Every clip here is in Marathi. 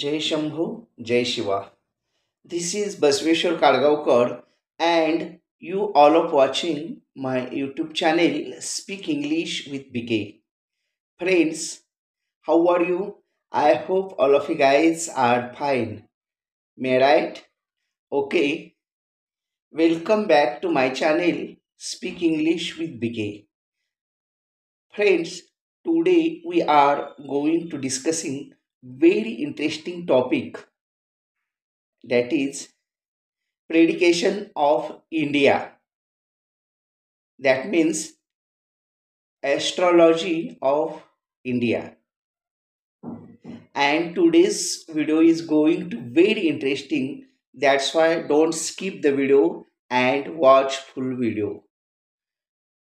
Jai Shambhu, Jai Shiva. This is Basveshwar Kadgaonkar and you all are watching my YouTube channel Speak English with BK. Friends, how are you? I hope all of you guys are fine. May I right? Okay, welcome back to my channel Speak English with BK. Friends, today we are going to discussing very interesting topic, that is predication of India. That means astrology of India. And today's video is going to very interesting. That's why don't skip the video and watch full video.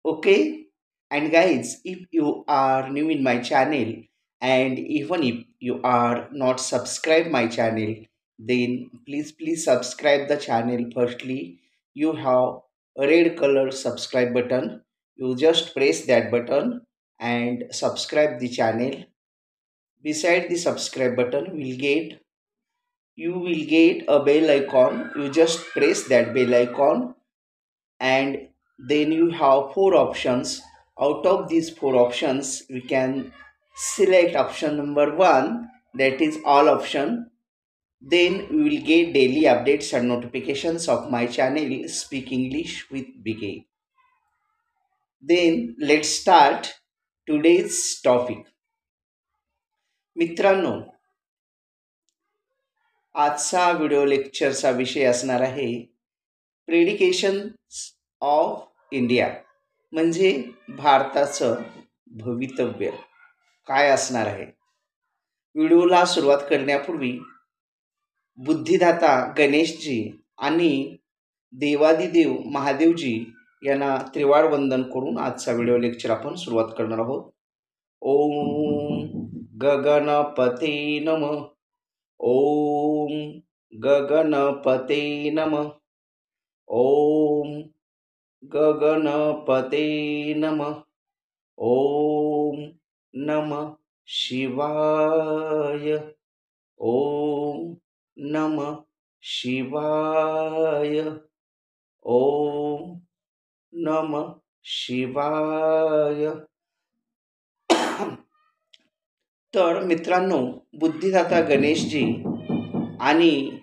Okay? And guys, if you are new in my channel and even if you are not subscribed my channel, then please subscribe the channel. Firstly, you have a red color subscribe button. You just press that button and subscribe the channel. Beside the subscribe button you will get a bell icon. You just press that bell icon, and then you have four options. Out of these four options we can select option number one, that is all option. Then we will get daily updates and notifications of my channel Speak English with BK. Then let's start today's topic. मित्रांनो, आजचा व्हिडिओ लेक्चरचा विषय असणार आहे प्रेडिकेशन्स ऑफ इंडिया, म्हणजे भारताचं भवितव्य काय असणार आहे. व्हिडिओला सुरुवात करण्यापूर्वी बुद्धिदाता गणेशजी आणि देवादिदेव महादेवजी यांना त्रिवार वंदन करून आजचा व्हिडिओ लेक्चर आपण सुरुवात करणार आहोत. ओम गगनपते नमः. ओम गगनपते नमः. ओम गगनपते नमः. ओम नमः शिवाय. ओम नमः शिवाय. ओम नमः शिवाय. तर मित्रांनो, बुद्धिदाता गणेशजी आणि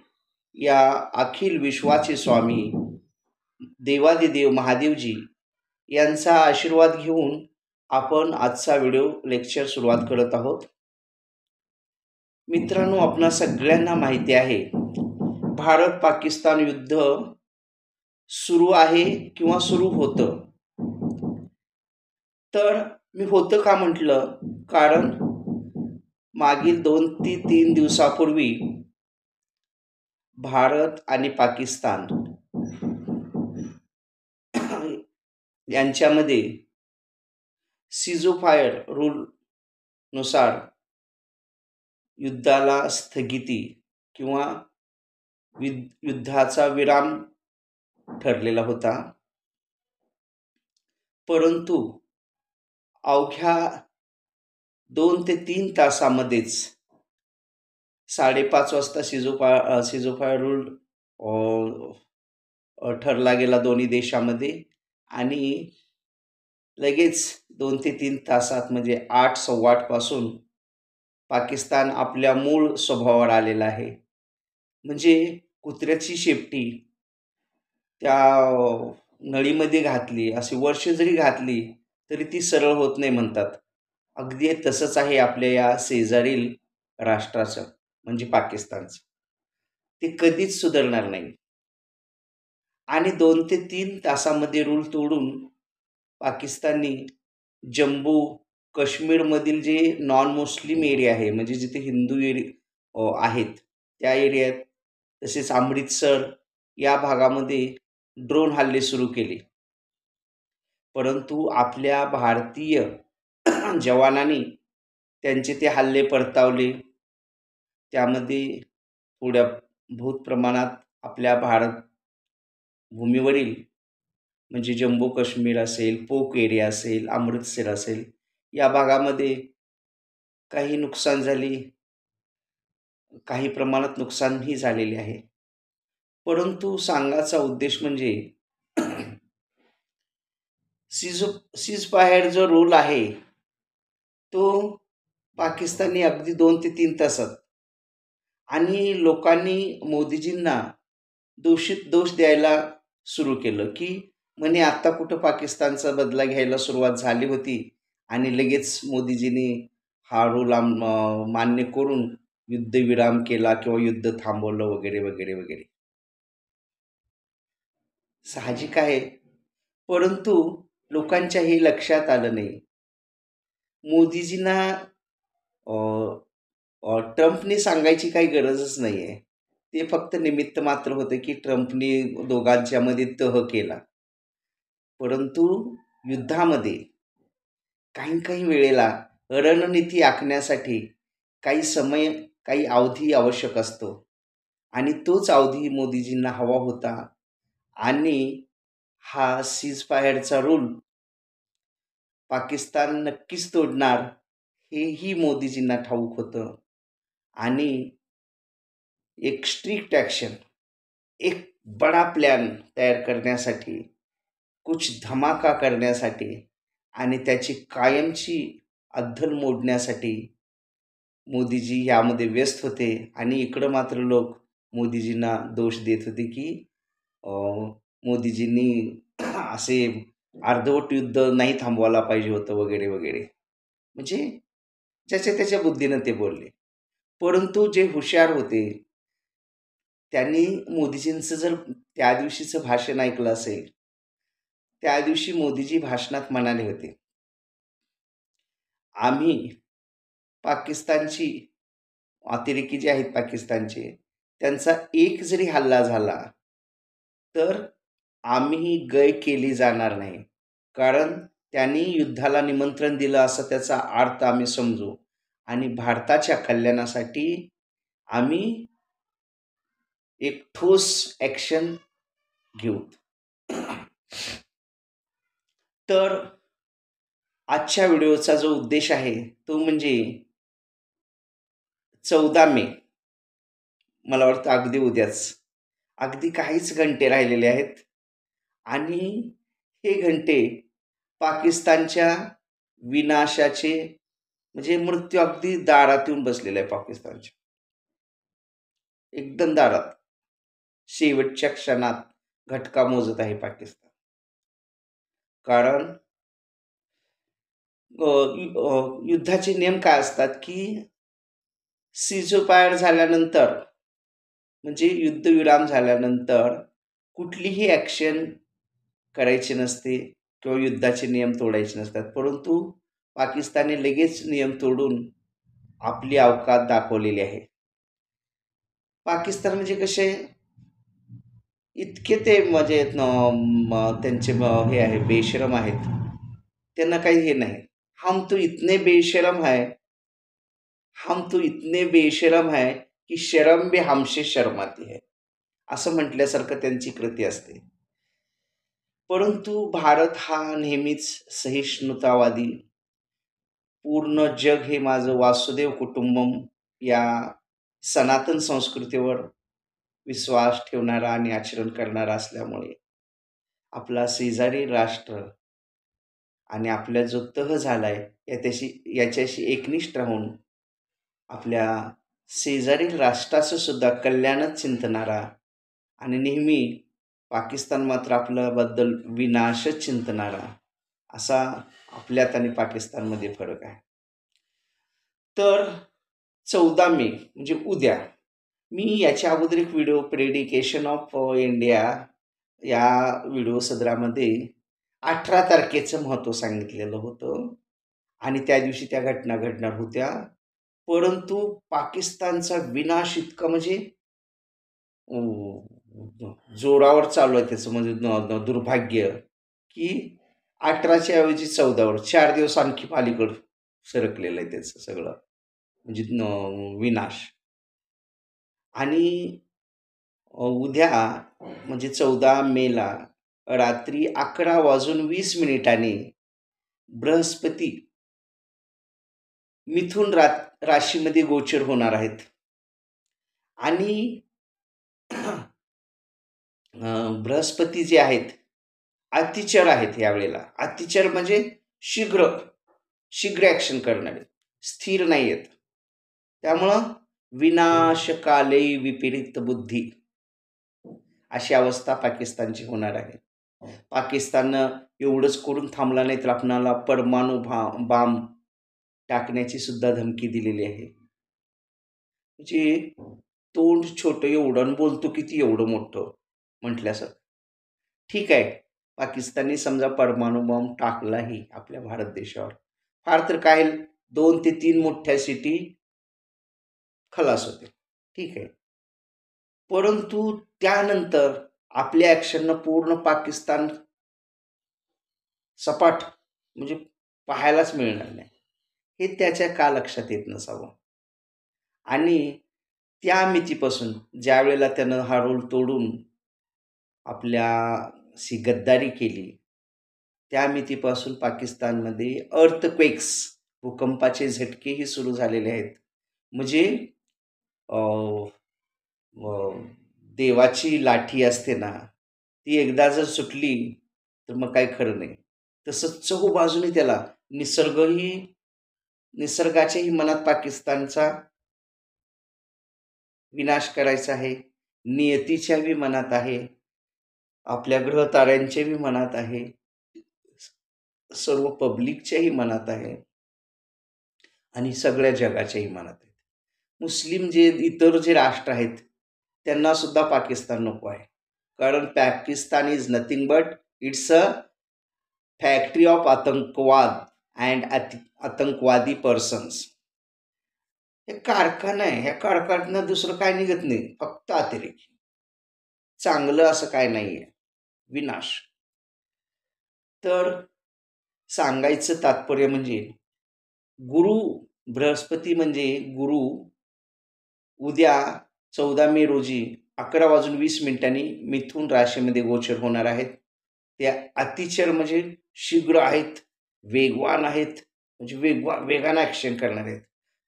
या अखिल विश्वाचे स्वामी देवादिदेव महादेवजी यांचा आशीर्वाद घेऊन आपण आजचा व्हिडिओ लेक्चर सुरुवात करत आहोत. मित्रांनो, आपणा सगळ्यांना माहिती आहे भारत पाकिस्तान युद्ध सुरू आहे किंवा सुरू होतं. तर मी होतं का म्हटलं, कारण मागील 2 ते 3 दिवसापूर्वी भारत आणि पाकिस्तान यांच्यामध्ये सीजोफायर रूल नुसार युद्धाला स्थगिती किंवा युद्धाचा विराम ठरलेला होता. परंतु अवघ्या 2 ते 3 तासामध्येच 5:30 वाजता सीजोफायर रूल ठरला गेला दोन्ही देशामध्ये, आणि लगेच 2 ते 3 तासात म्हणजे 8, 8:15 पासून पाकिस्तान आपल्या मूळ स्वभावावर आलेला आहे. म्हणजे कुत्र्याची शेपटी त्या नळीमध्ये घातली, अशी वर्ष जरी घातली तरी ती सरळ होत नाही म्हणतात. अगदी तसंच आहे आपल्या या शेजारील राष्ट्राचं म्हणजे पाकिस्तानचं. ते कधीच सुधारणार नाही. आणि 2 ते 3 तासामध्ये रूल तोडून पाकिस्ताननी जम्मू काश्मीरमधील जे नॉन मुस्लिम एरिया आहे, म्हणजे जिथे हिंदू आहेत त्या एरियात, तसेच अमृतसर या भागामध्ये ड्रोन हल्ले सुरू केले. परंतु आपल्या भारतीय जवानांनी त्यांचे ते हल्ले परतावले. त्यामध्ये थोड्या बहुत प्रमाणात आपल्या भारत भूमीवरील म्हणजे जम्मू काश्मीर असेल, पोक एरिया असेल, अमृतसर असेल, या भागामध्ये काही नुकसान झाली. काही प्रमाणात नुकसानही झालेले आहे. परंतु सांगायचा उद्देश म्हणजे सीज सीजफायर जो रूल आहे तो पाकिस्तानने अगदी 2 ते 3 तासात आणि लोकांनी मोदीजींना दोष द्यायला सुरू केलं, की म्हणे आता कुठं पाकिस्तानचा बदला घ्यायला सुरुवात झाली होती आणि लगेच मोदीजींनी हा रूल मान्य करून युद्धविराम केला किंवा युद्ध थांबवलं वगैरे वगैरे वगैरे. साहजिक आहे. परंतु लोकांच्या हे लक्षात आलं नाही. मोदीजींना अ, ट्रम्पनी सांगायची काही गरजच नाही आहे. ते फक्त निमित्त मात्र होतं, की ट्रम्पनी दोघांच्यामध्ये तह केला. परंतु युद्धामध्ये काही काही वेळेला रणनीती आखण्यासाठी काही समय, काही अवधी आवश्यक असतो आणि तोच अवधी मोदीजींना हवा होता आणि हा सीजफायरचा रूल पाकिस्तान नक्कीच तोडणार हेही मोदीजींना ठाऊक होतं आणि एक स्ट्रिक्ट ॲक्शन, एक बडा प्लॅन तयार करण्यासाठी, कुछ धमाका करण्यासाठी आणि त्याची कायमची अद्दल मोडण्यासाठी मोदीजी यामध्ये व्यस्त होते आणि इकडं मात्र लोक मोदीजींना दोष देत होते, की मोदीजींनी असे अर्धवट युद्ध नाही थांबवायला पाहिजे होतं वगैरे वगैरे. म्हणजे ज्याच्या त्याच्या बुद्धीनं ते बोलले. परंतु जे हुशार होते त्यांनी मोदीजींचं जर त्या दिवशीचं भाषण ऐकलं असेल, त्या दिवशी मोदीजी भाषणात म्हणाले होते, आम्ही पाकिस्तानची अतिरेकी जे आहेत पाकिस्तानचे, त्यांचा एक जरी हल्ला झाला तर आम्ही गय केली जाणार नाही. कारण त्यांनी युद्धाला निमंत्रण दिलं असं त्याचा अर्थ आम्ही समजू आणि भारताच्या कल्याणासाठी आम्ही एक ठोस ॲक्शन घेऊ. तर आजच्या व्हिडिओचा जो उद्देश आहे तो म्हणजे 14 मे, मला वाटतं अगदी उद्याच, अगदी काहीच घंटे राहिलेले आहेत आणि हे घंटे पाकिस्तानच्या विनाशाचे म्हणजे मृत्यू अगदी दारात येऊन बसलेला आहे पाकिस्तानच्या, एकदम दारात. शेवटच्या क्षणात घटका मोजत आहे पाकिस्तान. कारण युद्धाचे नियम काय असतात, की सीजफायर झाल्यानंतर म्हणजे युद्धविराम झाल्यानंतर कुठलीही ॲक्शन करायची नसते किंवा युद्धाचे नियम तोडायचे नसतात. परंतु पाकिस्तानने लगेच नियम तोडून आपली अवकात दाखवलेली आहे. पाकिस्तान म्हणजे कसे इतके ते म्हणजे त्यांचे हे आहे, बेशरम आहेत. त्यांना काही हे नाही. हम तो इतने बेशरम है, हम तो इतने बेशरम है की शरम भी हमसे शर्माती है, असं म्हटल्यासारखं त्यांची कृती असते. परंतु भारत हा नेहमीच सहिष्णुतावादी, पूर्ण जग हे माझं वासुदेव कुटुंबम या सनातन संस्कृतीवर विश्वास ठेवणारा आणि आचरण करणारा असल्यामुळे आपला शेजारी राष्ट्र आणि आपला जो तह झालाय याच्याशी एकनिष्ठ राहून आपल्या शेजारील राष्ट्राचं सुद्धा कल्याणच चिंतणारा आणि नेहमी पाकिस्तान मात्र आपल्याबद्दल विनाशच चिंतणारा असा आपल्यात आणि पाकिस्तानमध्ये फरक आहे. तर 14 मे म्हणजे उद्या, मी याच्या अगोदर एक व्हिडिओ प्रेडिकेशन ऑफ इंडिया या व्हिडिओ सदरामध्ये 18 तारखेचं महत्त्व सांगितलेलं होतं आणि त्या दिवशी त्या घटना घडणार होत्या. परंतु पाकिस्तानचा विनाश इतका म्हणजे जोरावर चालू आहे त्याचं, म्हणजे दुर्भाग्य, की 18च्या ऐवजी 14वर 4 दिवस आणखी अलीकडं सरकलेलं आहे त्याचं सगळं, म्हणजे विनाश. आणि उद्या म्हणजे 14 मेला रात्री 11:20 बृहस्पती मिथुन राशीमध्ये गोचर होणार आहेत. आणि बृहस्पती जे आहेत अतिचर आहेत यावेळेला. अतिचर म्हणजे शीघ्र शीघ्र ॲक्शन करणारे, स्थिर नाही आहेत. त्यामुळं विनाशकाले विपरीत बुद्धी अशी अवस्था पाकिस्तानची होणार आहे. पाकिस्ताननं एवढंच करून थांबला नाही तर आपणाला परमाणु बांब टाकण्याची सुद्धा धमकी दिलेली आहे. म्हणजे तोंड छोटं एवढं आणि बोलतो किती एवढं मोठं म्हटल्यासारखं. ठीक आहे, पाकिस्तानने समजा परमाणु बॉम्ब टाकलाही आपल्या भारत देशावर, फार तर काय 2 ते 3 मोठ्या सिटी खलास होते. ठीक आहे. परंतु त्यानंतर आपल्या ॲक्शननं पूर्ण पाकिस्तान सपाट म्हणजे पाहायलाच मिळणार नाही. हे त्याच्या का लक्षात येत नसावं. आणि त्या मितीपासून ज्यावेळेला त्यानं हा रोल तोडून आपल्याशी गद्दारी केली, त्या मितीपासून पाकिस्तानमध्ये अर्थक्वेक्स भूकंपाचे झटकेही सुरू झालेले आहेत. म्हणजे देवाची लाठी असते ना, ती एकदा जर सुटली तर मग काही खरं नाही. तसं चहूबाजूने त्याला निसर्गाच्याही मनात पाकिस्तानचा विनाश करायचा आहे, नियतीच्याही मनात आहे, आपल्या ग्रहताऱ्यांच्याही मनात आहे, सर्व पब्लिकच्याही मनात आहे आणि सगळ्या जगाच्याही मनात आहे. मुस्लिम जे इतर जे राष्ट्र आहेत त्यांना सुद्धा पाकिस्तान नको आहे. कारण Pakistan is nothing but it's a factory of आतंकवाद अँड आतंकवादी पर्सन्स. हे कारखाना आहे. ह्या कारखान्यात दुसरं काय निघत नाही, फक्त अतिरेकी. चांगलं असं काय नाही आहे, विनाश. तर सांगायचं तात्पर्य म्हणजे गुरु बृहस्पती म्हणजे गुरु उद्या 14 मे रोजी 11:20 मिथुन राशीमध्ये गोचर होणार आहेत. ते अतिचर म्हणजे शीघ्र आहेत, वेगवान आहेत, म्हणजे वेगानं ॲक्शन करणार आहेत.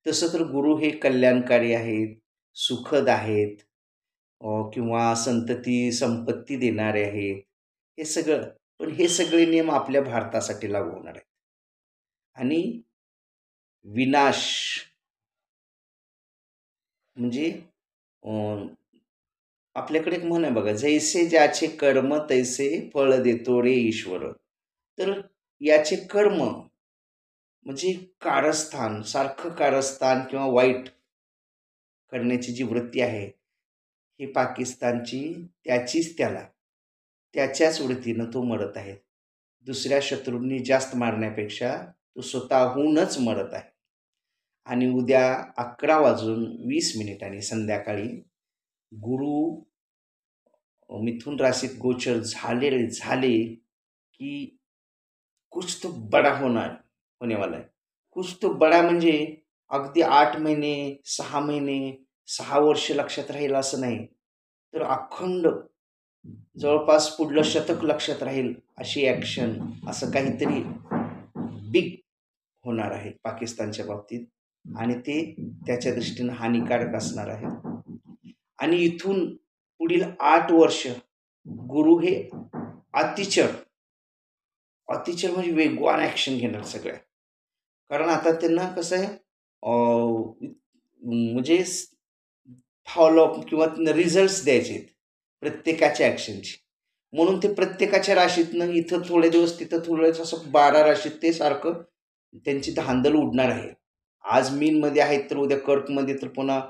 तसं तर गुरु हे कल्याणकारी आहेत, सुखद आहेत, किंवा संतती संपत्ती देणारे आहेत. हे सगळं, पण हे सगळे नियम आपल्या भारतासाठी लागू होणार आहेत. आणि विनाश म्हणजे आपल्याकडे एक म्हण आहे बघा, जैसे ज्याचे कर्म तैसे फळ देतो रे ईश्वर. तर याचे कर्म म्हणजे कारस्थान, सारखं कारस्थान किंवा वाईट करण्याची जी वृत्ती आहे ही पाकिस्तानची, त्याचीच त्याच्याच वृत्तीनं तो मरत आहे. दुसऱ्या शत्रूंनी जास्त मारण्यापेक्षा तो स्वतःहूनच मरत आहे. आणि उद्या 11:20 संध्याकाळी गुरु मिथुन राशीत गोचर झाले की कुछ तो बडा होने वाला है. कुछ तो बडा म्हणजे अगदी 8 महिने, 6 महिने, 6 वर्ष लक्षात राहील असं नाही, तर अखंड जवळपास पुढलं शतक लक्षात राहील अशी ॲक्शन, असं काहीतरी बिग होणार आहे पाकिस्तानच्या बाबतीत. आणि ते त्याच्या दृष्टीनं हानिकारक असणार आहे. आणि इथून पुढील 8 वर्ष गुरु हे अतिचर म्हणजे वेगवान ॲक्शन घेणार सगळ्या. कारण आता त्यांना कसं आहे, म्हणजे फॉलोअप किंवा रिझल्ट्स द्यायचे आहेत प्रत्येकाच्या ॲक्शनची. म्हणून ते प्रत्येकाच्या राशीतनं इथं थोडे दिवस तिथं थोडे दिवस, असं 12 राशीत ते सारखं त्यांची धांदल उडणार आहे. आज मीनमध्ये आहेत तर उद्या कर्कमध्ये, तर पुन्हा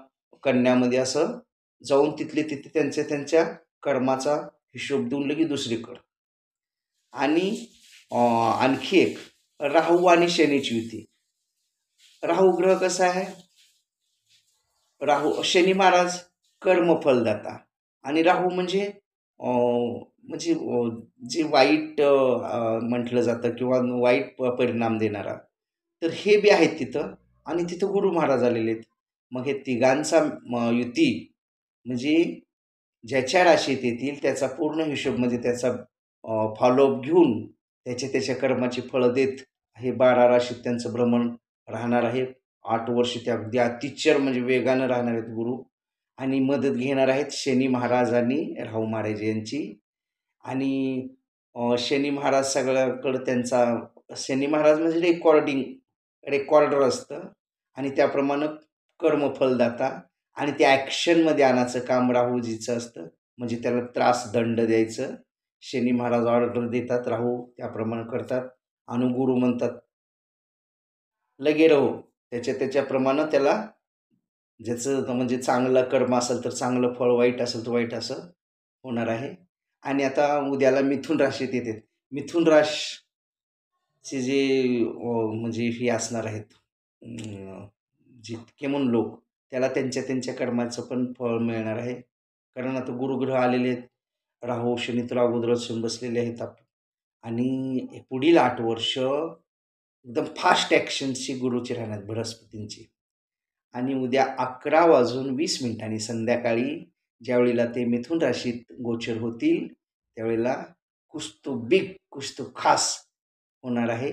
कन्यामध्ये, असं जाऊन तिथले तिथे त्यांच्या कर्माचा हिशोब देऊन लगे दुसरीकडं. आणि आणखी एक, राहू आणि शनीची युती. राहू ग्रह कसा आहे, शनी महाराज कर्मफलदाता. आणि राहू म्हणजे जे वाईट म्हटलं जातं किंवा वाईट परिणाम देणारा, तर हे बी आहेत तिथं. आणि तिथं गुरु महाराज आलेले आहेत. मग हे तिघांचा युती म्हणजे ज्याच्या राशीत येतील त्याचा पूर्ण हिशोब, म्हणजे त्याचा फॉलोअप घेऊन त्याच्या कर्माची फळं देत हे 12 राशीत त्यांचं भ्रमण राहणार आहे. 8 वर्ष ते अगदी अतिचर म्हणजे वेगानं राहणार आहेत गुरु. आणि मदत घेणार आहेत शनी महाराज आणि राहू महाराज यांची. आणि शनी महाराज सगळ्याकडं त्यांचा शनी महाराज म्हणजे रेकॉर्डर असतं आणि त्याप्रमाणे कर्मफलदाता आणि ते ॲक्शनमध्ये आणायचं काम राहूजीचं असतं. म्हणजे त्याला त्रास दंड द्यायचं. शनी महाराज ऑर्डर देतात, राहू त्याप्रमाणे करतात. अनुगुरू म्हणतात लगे राहू, त्याच्याप्रमाणे त्याला ज्याचं म्हणजे चांगलं कर्म असेल तर चांगलं फळ, वाईट असेल तर वाईट असं होणार आहे. आणि आता उद्याला मिथुन राशीत येते. मिथुन राशीचे जे म्हणजे हे असणार आहेत जितके म्हणून लोक, त्याला त्यांच्या त्यांच्या कर्माचं पण फळ मिळणार आहे. कारण आता गुरुग्रह आलेले आहेत, राहू शनी तर अगोदरच येऊन बसलेले आहेत आणि पुढील 8 वर्ष एकदम फास्ट ॲक्शनची गुरुची राहणार बृहस्पतींची. आणि उद्या 11:20 संध्याकाळी ज्यावेळेला ते मिथुन राशीत गोचर होतील त्यावेळेला कुछ तो खास होणार आहे.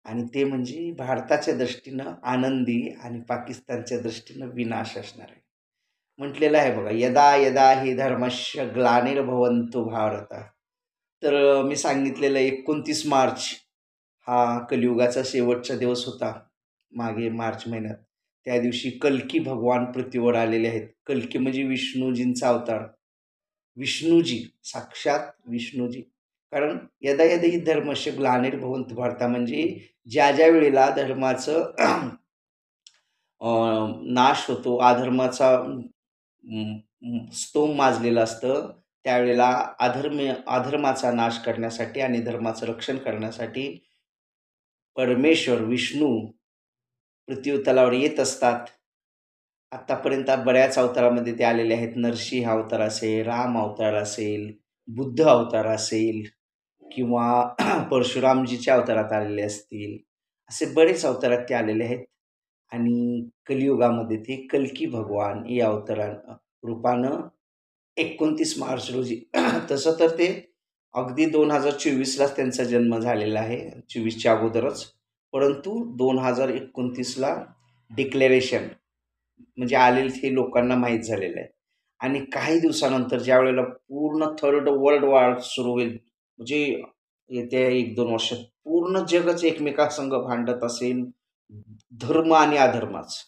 आणि ते म्हणजे भारताच्या दृष्टीनं आनंदी आणि पाकिस्तानच्या दृष्टीनं विनाश असणार आहे. म्हटलेलं आहे बघा, यदा यदा हि धर्मस्य ग्लानिर्भवन्तु भारत. तर मी सांगितलेलं 29 मार्च हा कलियुगाचा शेवटचा दिवस होता मागे मार्च महिन्यात. त्या दिवशी कल्की भगवान पृथ्वीवर आलेले आहेत. कल्की म्हणजे विष्णूजींचा अवतार. विष्णूजी, साक्षात विष्णूजी. कारण यदा यदा ही धर्मस्य ग्लानिर्भवन्तु भारत म्हणजे ज्या ज्या वेळेला धर्माचं नाश होतो, अधर्माचा स्तोम माजलेलं असतं, त्यावेळेला अधर्माचा नाश करण्यासाठी आणि धर्माचं रक्षण करण्यासाठी परमेश्वर विष्णू पृथ्वी तलावर येत असतात. आत्तापर्यंत बऱ्याच अवतारामध्ये ते आलेले आहेत. नरसिंह अवतार असेल, राम अवतार असेल, बुद्ध अवतार असेल किंवा परशुरामजीच्या अवतारात आलेले असतील. असे बरेच अवतारात ते आलेले आहेत. आणि कलियुगामध्ये ते कल्की भगवान या रूपानं 29 मार्च रोजी तसं तर ते अगदी 2024लाच त्यांचा जन्म झालेला आहे, 24च्या अगोदरच. परंतु 2029ला डिक्लेरेशन म्हणजे आलेलं हे लोकांना माहीत झालेलं आहे. आणि काही दिवसानंतर ज्यावेळेला पूर्ण थर्ड वर्ल्ड वॉर सुरू होईल, म्हणजे येत्या 1-2 वर्षात पूर्ण जगच एकमेकांसंग भांडत असेल, धर्म आणि अधर्माचं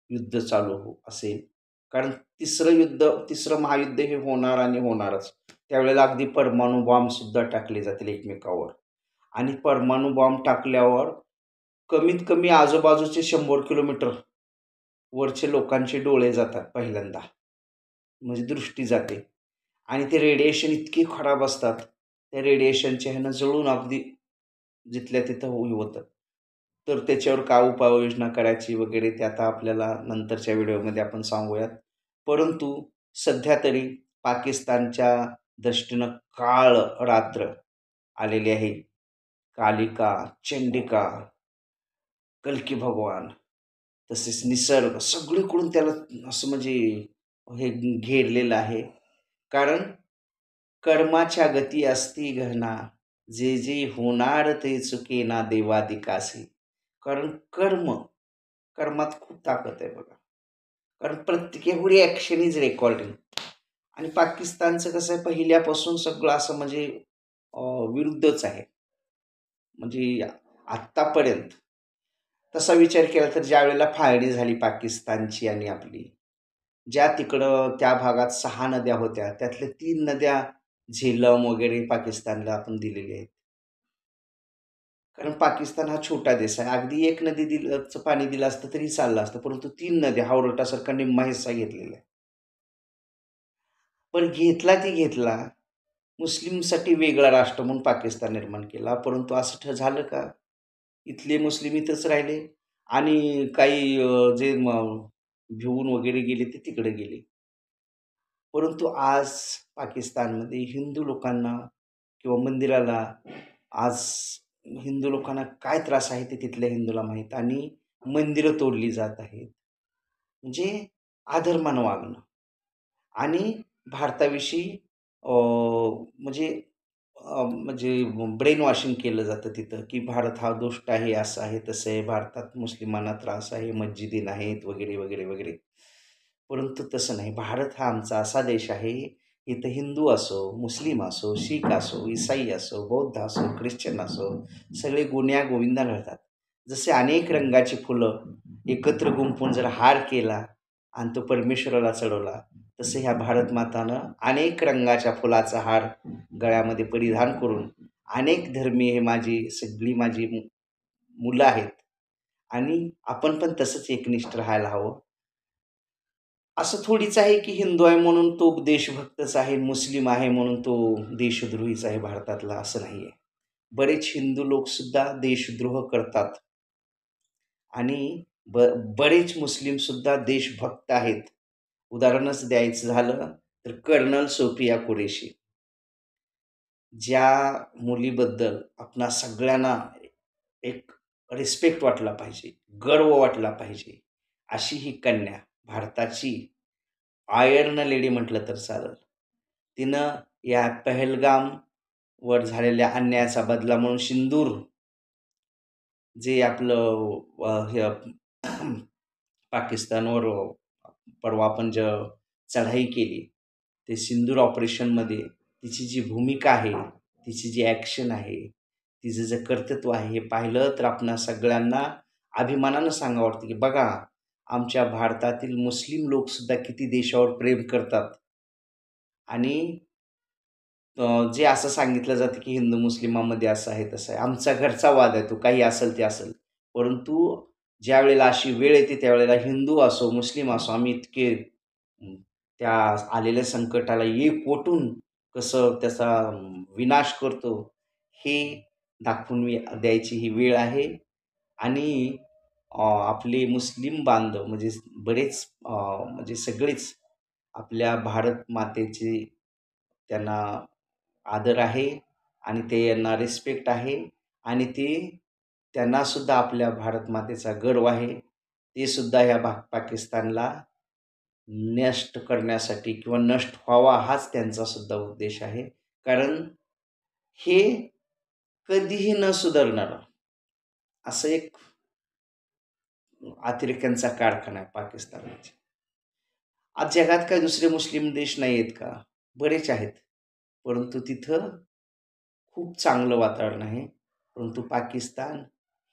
युद्ध चालू असेल. कारण तिसरं महायुद्ध हे होणार आणि होणारच. त्यावेळेला अगदी परमाणु बॉम्बसुद्धा टाकले जातील एकमेकावर. आणि परमाणु बॉम्ब टाकल्यावर कमीत कमी आजूबाजूचे 100 किलोमीटर वरचे लोकांचे डोळे जातात पहिल्यांदा, म्हणजे दृष्टी जाते. आणि ते रेडिएशन इतकी खराब असतात, त्या रेडिएशनच्या ह्यानं जळून अगदी जिथल्या तिथं होतं. तर त्याच्यावर काय उपाययोजना करायची वगैरे ते आता आपल्याला नंतरच्या व्हिडिओमध्ये आपण सांगूयात. परंतु सध्या तरी पाकिस्तानच्या दृष्टीनं काळ रात्र आलेली आहे. कालिका, चंडिका, कल्की भगवान, तसेच निसर्ग सगळीकडून त्याला असं म्हणजे हे घेरलेलं आहे. कारण कर्माच्या गती असती गहना, जे जे होणार ते चुकेना देवादिकासी. कारण कर्मात खूप ताकद आहे बघा. कारण प्रत्येक एवढी ॲक्शन इज रेकॉर्डिंग. आणि पाकिस्तानचं कसं आहे, पहिल्यापासून सगळं असं म्हणजे विरुद्धच आहे. म्हणजे आत्तापर्यंत तसा विचार केला तर ज्या वेळेला फाळणी झाली पाकिस्तानची आणि आपली, ज्या तिकडं त्या भागात 6 नद्या होत्या, त्यातल्या 3 नद्या झेलम वगैरे पाकिस्तानला आपण दिलेली आहेत. कारण पाकिस्तान हा छोटा देश आहे. अगदी एक नदी पाणी दिलं असतं तरी चाललं असतं, परंतु 3 नद्या हावरटासारखा निम्मा हिस्सा घेतलेला आहे. पण घेतला मुस्लिमसाठी वेगळा राष्ट्र म्हणून पाकिस्तान निर्माण केला. परंतु असं झालं का? इथले मुस्लिम इथंच राहिले आणि काही जे भिवून वगैरे गेले ते तिकडे गेले. परंतु आज पाकिस्तानमध्ये हिंदू लोकांना किंवा मंदिराला आज हिंदू लोकांना काय त्रास आहे ते तिथल्या हिंदूला माहीत. आणि मंदिरं तोडली जात आहेत. म्हणजे अधर्मानं वागणं आणि भारताविषयी म्हणजे म्हणजे ब्रेन वॉशिंग केलं जातं तिथं, की भारत हा दुष्ट आहे, असं आहे, तसं आहे, भारतात मुस्लिमांना त्रास आहे, मस्जिदी नाहीत वगैरे वगैरे वगैरे. परंतु तसं नाही. भारत हा आमचा असा देश आहे, इथं हिंदू असो, मुस्लिम असो, शीख असो, ईसाई असो, बौद्ध असो, ख्रिश्चन असो, सगळे गुण्या गोविंदाने राहतात. जसे अनेक रंगाची फुलं एकत्र गुंफून जर हार केला आणि तो परमेश्वराला चढवला, तसं ह्या भारत मातानं अनेक रंगाच्या फुलाचा हार गळ्यामध्ये परिधान करून अनेक धर्मीय हे सगळी माझी मुलं आहेत आणि आपण पण तसंच एकनिष्ठ राहायला हवं. असं थोडीच आहे की हिंदू आहे म्हणून तो देशभक्तच आहे, मुस्लिम आहे म्हणून तो देशद्रोहीच आहे भारतातला, असं नाही आहे. बरेच हिंदू लोकसुद्धा देशद्रोह करतात आणि ब बरेच मुस्लिमसुद्धा देशभक्त आहेत. उदाहरणच द्यायचं झालं तर कर्नल सोफिया कुरेशी, ज्या मुलीबद्दल आपणा सगळ्यांना एक रिस्पेक्ट वाटला पाहिजे, गर्व वाटला पाहिजे, अशी ही कन्या, भारताची आयर्न लेडी म्हटलं तर चालेल. तिनं या पहलगामवर झालेल्या अन्यायाचा बदला म्हणून सिंदूर जे आपलं हे पाकिस्तानवर परवा आपण चढाई केली, ते सिंदूर ऑपरेशनमध्ये तिची जी भूमिका आहे, तिची जी ॲक्शन आहे, तिचं जे कर्तृत्व आहे, हे पाहिलं तर आपणा सगळ्यांना अभिमानानं सांगावं वाटतं, की बघा आमच्या भारतातील मुस्लिम लोकसुद्धा किती देशावर प्रेम करतात. आणि जे असं सांगितलं जातं, की हिंदू मुस्लिमामध्ये असं आहे, तसं आहे. आमचा घरचा वाद आहे तो, काही असेल ते असेल. परंतु ज्यावेळेला अशी वेळ येते त्यावेळेला हिंदू असो, मुस्लिम असो, आम्ही इतके त्या आलेल्या संकटाला एकवटून कसं त्याचा विनाश करतो, हे दाखवून द्यायची ही वेळ आहे. आणि आपले मुस्लिम बांधव म्हणजे बरेच म्हणजे सगळेच आपल्या भारत मातेचे त्यांना आदर आहे आणि ते यांना रिस्पेक्ट आहे आणि ते त्यांनासुद्धा आपल्या भारत मातेचा गर्व आहे. ते सुद्धा ह्या पाकिस्तानला नष्ट करण्यासाठी किंवा नष्ट व्हावा हाच त्यांचासुद्धा उद्देश आहे. कारण हे कधीही न सुधारणारं असं एक अतिरेक्यांचा कारखाना आहे पाकिस्तान म्हणजे. आज जगात काही दुसरे मुस्लिम देश नाही आहेत का? बरेच आहेत. परंतु तिथं खूप चांगलं वातावरण आहे. परंतु पाकिस्तान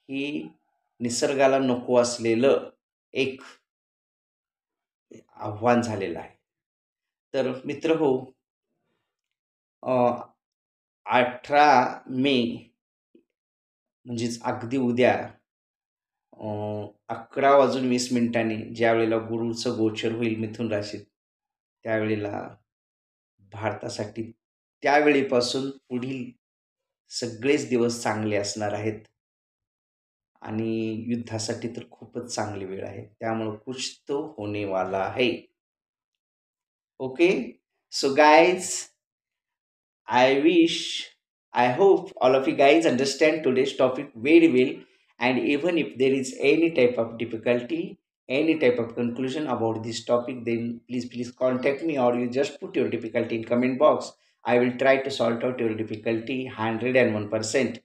ही निसर्गाला नको असलेलं एक आव्हान झालेलं आहे. तर मित्रहो, अ, 18 मे म्हणजेच अगदी उद्या 11:20 ज्यावेळेला गुरूचं गोचर होईल मिथुन राशीत, त्यावेळेला भारतासाठी त्यावेळेपासून पुढील सगळेच दिवस चांगले असणार आहेत आणि युद्धासाठी तर खूपच चांगली वेळ आहे. त्यामुळं कुछ तो होने वाला है. Okay? So, guys, I wish, I hope all of you guys understand today's topic very well. And even if there is any type of difficulty, any type of conclusion about this topic, then please contact me or you just put your difficulty in comment box. I will try to sort out your difficulty 101%.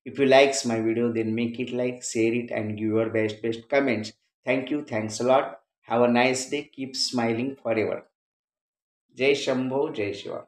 If you likes my video, then make it like, share it, and give your best comments. Thank you. Thanks a lot. Have a nice day. Keep smiling forever. Jai Shambho Jai Shiva.